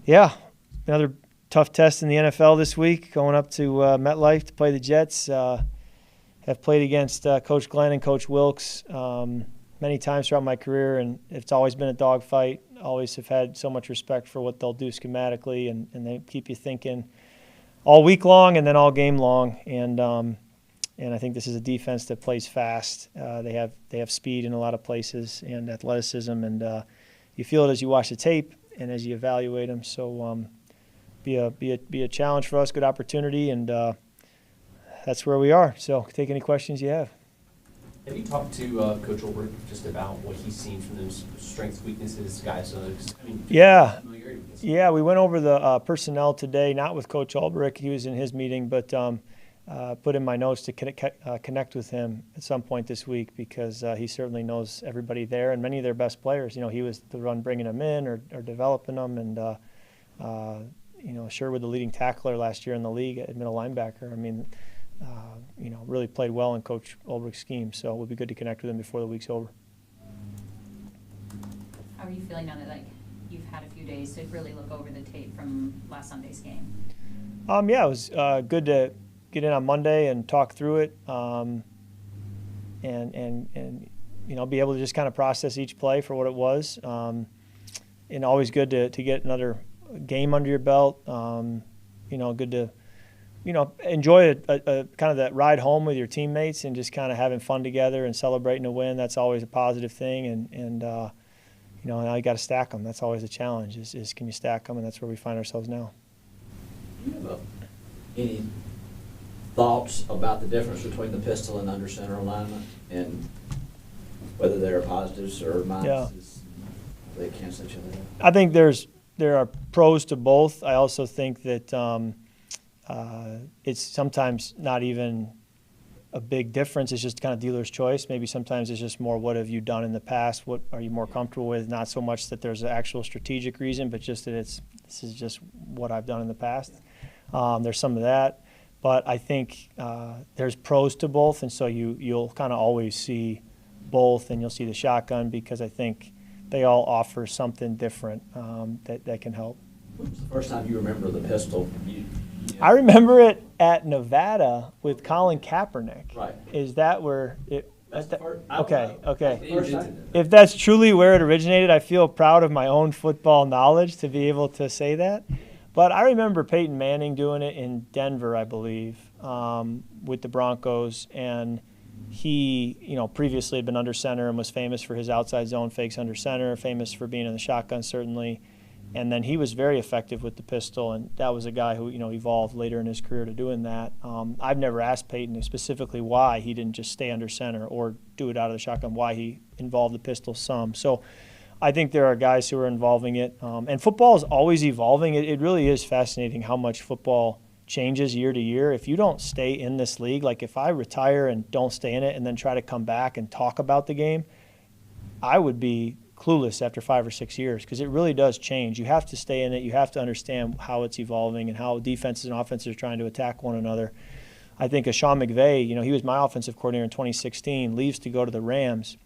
Yeah, another tough test in the NFL this week, going up to MetLife to play the Jets. Have played against Coach Glenn and Coach Wilkes many times throughout my career, and it's always been a dogfight. Always have had so much respect for what they'll do schematically, and they keep you thinking all week long and then all game long. And I think this is a defense that plays fast. They have speed in a lot of places and athleticism, and you feel it as you watch the tape and as you evaluate them. So be a challenge for us, good opportunity, and that's where we are. So take any questions you have. Have you talked to Coach Ulbrich just about what he's seen from those strengths, weaknesses, guys? Yeah, we went over the personnel today, not with Coach Ulbrich. He was in his meeting, but put in my notes to connect with him at some point this week because he certainly knows everybody there and many of their best players. You know, he was the one bringing them in or developing them, and Sherwood, the leading tackler last year in the league at middle linebacker. I mean, really played well in Coach Ulbrich's scheme. So it would be good to connect with him before the week's over. How are you feeling now that you've had a few days to really look over the tape from last Sunday's game? It was good to get in on Monday and talk through it, and be able to just kind of process each play for what it was. And always good to get another game under your belt. Good to enjoy a kind of that ride home with your teammates and just kind of having fun together and celebrating a win. That's always a positive thing. And now you got to stack them. That's always a challenge is can you stack them? And that's where we find ourselves now. Do you have any thoughts about the difference between the pistol and under center alignment and whether they're positives or minuses? Yeah. They cancel each other out? I think there are pros to both. I also think that it's sometimes not even a big difference. It's just kind of dealer's choice. Maybe sometimes it's just more what have you done in the past? What are you more comfortable with? Not so much that there's an actual strategic reason, but just that this is just what I've done in the past. There's some of that. But I think there's pros to both, and so you'll kind of always see both, and you'll see the shotgun because I think they all offer something different that can help. When was the first time you remember the pistol? I remember it at Nevada with Colin Kaepernick. Right. Is that where it? Okay. First If that's truly where it originated, I feel proud of my own football knowledge to be able to say that. But I remember Peyton Manning doing it in Denver, I believe, with the Broncos, and he, previously had been under center and was famous for his outside zone fakes under center, famous for being in the shotgun certainly. And then he was very effective with the pistol, and that was a guy who, evolved later in his career to doing that. I've never asked Peyton specifically why he didn't just stay under center or do it out of the shotgun, why he involved the pistol some. So I think there are guys who are involving it. And football is always evolving. It really is fascinating how much football changes year to year. If you don't stay in this league, like if I retire and don't stay in it and then try to come back and talk about the game, I would be clueless after 5 or 6 years because it really does change. You have to stay in it. You have to understand how it's evolving and how defenses and offenses are trying to attack one another. I think Sean McVay, he was my offensive coordinator in 2016, leaves to go to the Rams.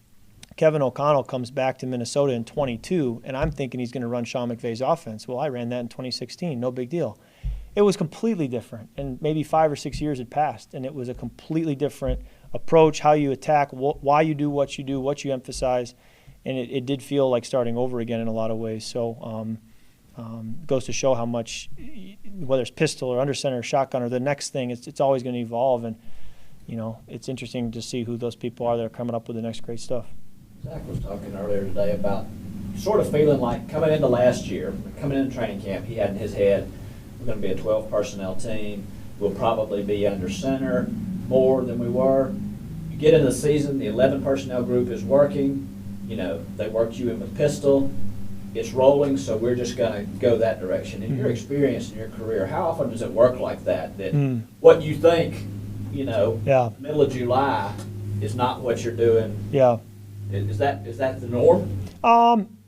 Kevin O'Connell comes back to Minnesota in 22, and I'm thinking he's going to run Sean McVay's offense. Well, I ran that in 2016. No big deal. It was completely different, and maybe 5 or 6 years had passed, and it was a completely different approach, how you attack, why you do, what you emphasize. And it did feel like starting over again in a lot of ways. So goes to show how much, whether it's pistol or under center or shotgun or the next thing, it's always going to evolve. And, it's interesting to see who those people are that are coming up with the next great stuff. Zach was talking earlier today about sort of feeling like coming into last year, coming into training camp, he had in his head, we're going to be a 12 personnel team. We'll probably be under center more than we were. You get into the season, the 11 personnel group is working. They worked you in with pistol. It's rolling, so we're just going to go that direction. In your experience in your career, how often does it work like that? That what you think, middle of July is not what you're doing. Yeah. Is that the norm?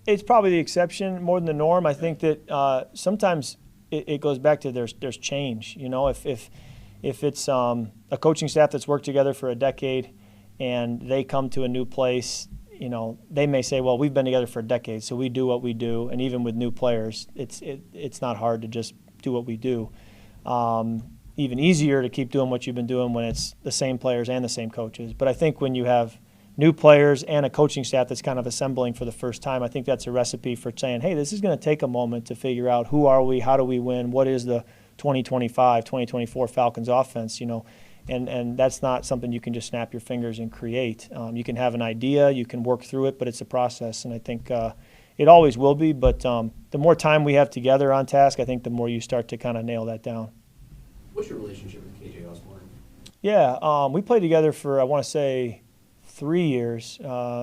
It's probably the exception more than the norm. I think that sometimes it goes back to there's change. If it's a coaching staff that's worked together for a decade and they come to a new place, they may say, well, we've been together for a decade, so we do what we do. And even with new players, it's not hard to just do what we do. Even easier to keep doing what you've been doing when it's the same players and the same coaches. But I think when you have new players and a coaching staff that's kind of assembling for the first time, I think that's a recipe for saying, hey, this is going to take a moment to figure out who are we, how do we win, what is the 2025, 2024 Falcons offense, and that's not something you can just snap your fingers and create. You can have an idea, you can work through it, but it's a process, and I think it always will be. But the more time we have together on task, I think the more you start to kind of nail that down. What's your relationship with KJ Osborne? Yeah, we played together for, I want to say, 3 years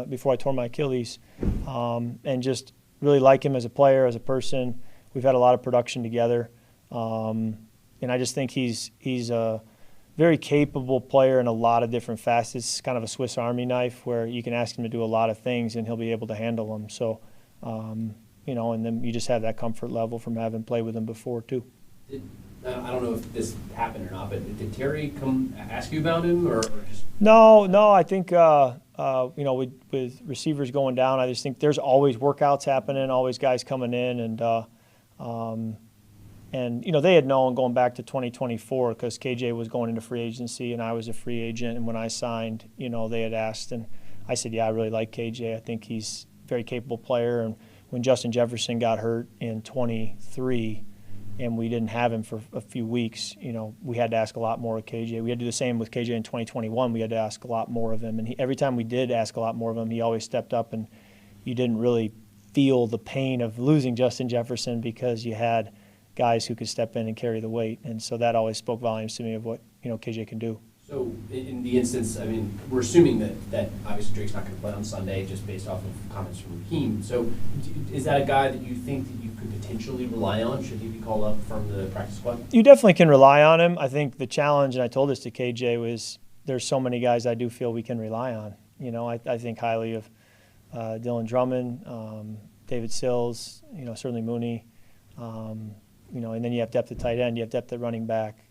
before I tore my Achilles, and just really like him as a player, as a person. We've had a lot of production together, and I just think he's a very capable player in a lot of different facets, kind of a Swiss Army knife where you can ask him to do a lot of things and he'll be able to handle them. So, and then you just have that comfort level from having played with him before too. I don't know if this happened or not, but did Terry come ask you about him, or just? No. I think with receivers going down, I just think there's always workouts happening, always guys coming in, and they had known going back to 2024 because KJ was going into free agency and I was a free agent, and when I signed, they had asked, and I said, yeah, I really like KJ. I think he's a very capable player, and when Justin Jefferson got hurt in 23. And we didn't have him for a few weeks, we had to ask a lot more of KJ. We had to do the same with KJ in 2021. We had to ask a lot more of him. And every time we did ask a lot more of him, he always stepped up, and you didn't really feel the pain of losing Justin Jefferson because you had guys who could step in and carry the weight. And so that always spoke volumes to me of what, KJ can do. So in the instance, we're assuming that obviously Drake's not going to play on Sunday just based off of comments from Raheem. So is that a guy that you think that you could potentially rely on? Should he be called up from the practice squad? You definitely can rely on him. I think the challenge, and I told this to KJ, was there's so many guys I do feel we can rely on. I think highly of Dylan Drummond, David Sills, certainly Mooney, and then you have depth at tight end, you have depth at running back.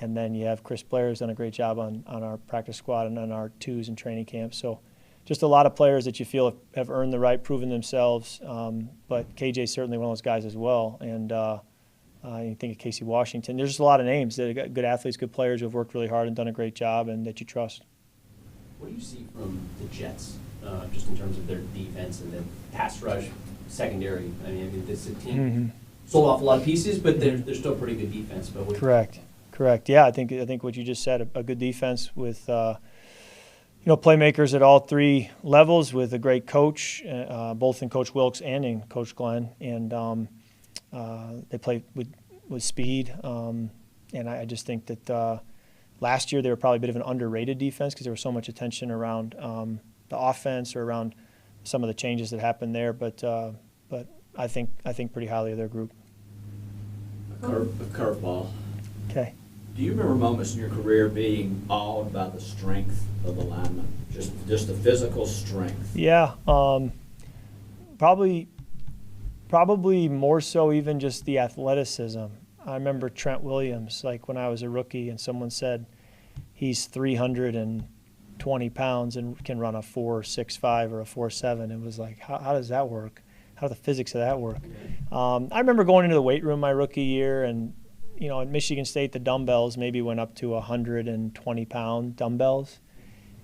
And then you have Chris Blair, who's done a great job on our practice squad and on our twos and training camp. So just a lot of players that you feel have earned the right, proven themselves. But KJ's certainly one of those guys as well. And you think of Casey Washington. There's just a lot of names that are good athletes, good players who have worked really hard and done a great job and that you trust. What do you see from the Jets, just in terms of their defense and then pass rush, secondary? This team sold off a lot of pieces, but they're still pretty good defense. But Correct. Yeah, I think what you just said, a good defense with playmakers at all three levels, with a great coach, both in Coach Wilkes and in Coach Glenn, and they play with speed. And I just think that last year they were probably a bit of an underrated defense because there was so much attention around the offense or around some of the changes that happened there. But I think pretty highly of their group. A curveball. Okay. Do you remember moments in your career being awed by the strength of the lineman, just the physical strength? Yeah, probably more so even just the athleticism. I remember Trent Williams, like when I was a rookie, and someone said he's 320 pounds and can run a 4.65 or a 4.7. It was like, how does that work? How do the physics of that work? I remember going into the weight room my rookie year, and at Michigan State, the dumbbells maybe went up to 120-pound dumbbells.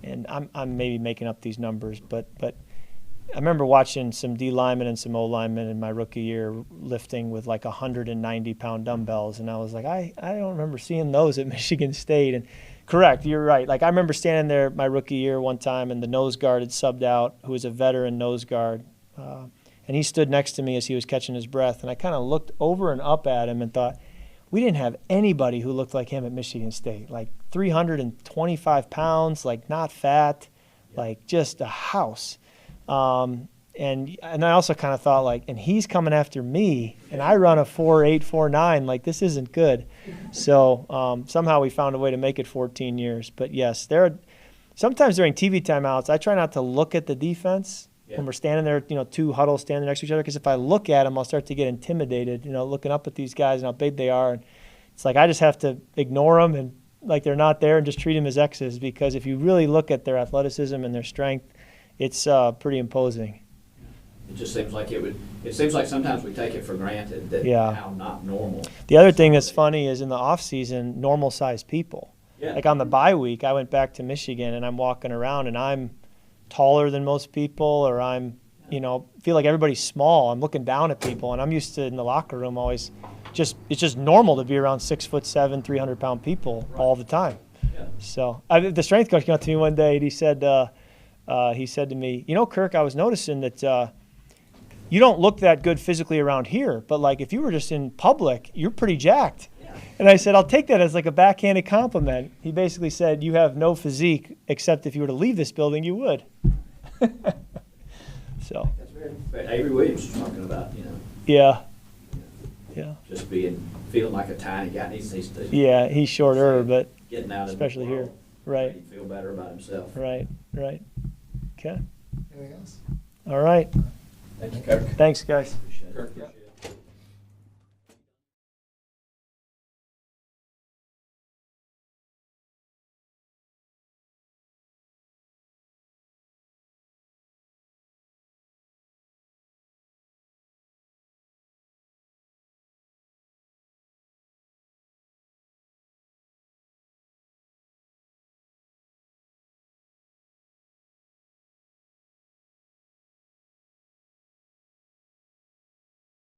And I'm maybe making up these numbers, but I remember watching some D linemen and some O linemen in my rookie year lifting with like 190-pound dumbbells. And I was like, I don't remember seeing those at Michigan State. And correct, you're right. Like I remember standing there my rookie year one time, and the nose guard had subbed out, who was a veteran nose guard. And he stood next to me as he was catching his breath. And I kind of looked over and up at him and thought, we didn't have anybody who looked like him at Michigan State, like 325 pounds, like not fat, like just a house. And I also kind of thought like, and he's coming after me, and I run a 4.8, 4.9, like this isn't good. So somehow we found a way to make it 14 years. But yes, sometimes during TV timeouts, I try not to look at the defense. When we're standing there, two huddles standing next to each other, because if I look at them, I'll start to get intimidated, looking up at these guys and how big they are. And it's like I just have to ignore them and like they're not there and just treat them as X's, because if you really look at their athleticism and their strength, it's pretty imposing. It just seems like it seems like sometimes we take it for granted that Yeah. how not normal. The other thing that's funny is in the off season, normal sized people. Yeah. Like on the bye week, I went back to Michigan and I'm walking around and I'm taller than most people, or I'm, feel like everybody's small. I'm looking down at people, and I'm used to in the locker room always it's just normal to be around 6'7", 300-pound people all the time. Yeah. So the strength coach came up to me one day and he said to me, Kirk, I was noticing that you don't look that good physically around here, but like if you were just in public, you're pretty jacked. And I said, I'll take that as like a backhanded compliment. He basically said, you have no physique, except if you were to leave this building, you would. So. That's very. Avery Williams was talking about, Yeah. just feeling like a tiny guy. He's Yeah, he's shorter, but getting out of especially the here. world, Right. he'd feel better about himself. Right. Okay. Anything else? All right. Thank you, Kirk. Thanks, guys. Appreciate it. Kirk, yeah.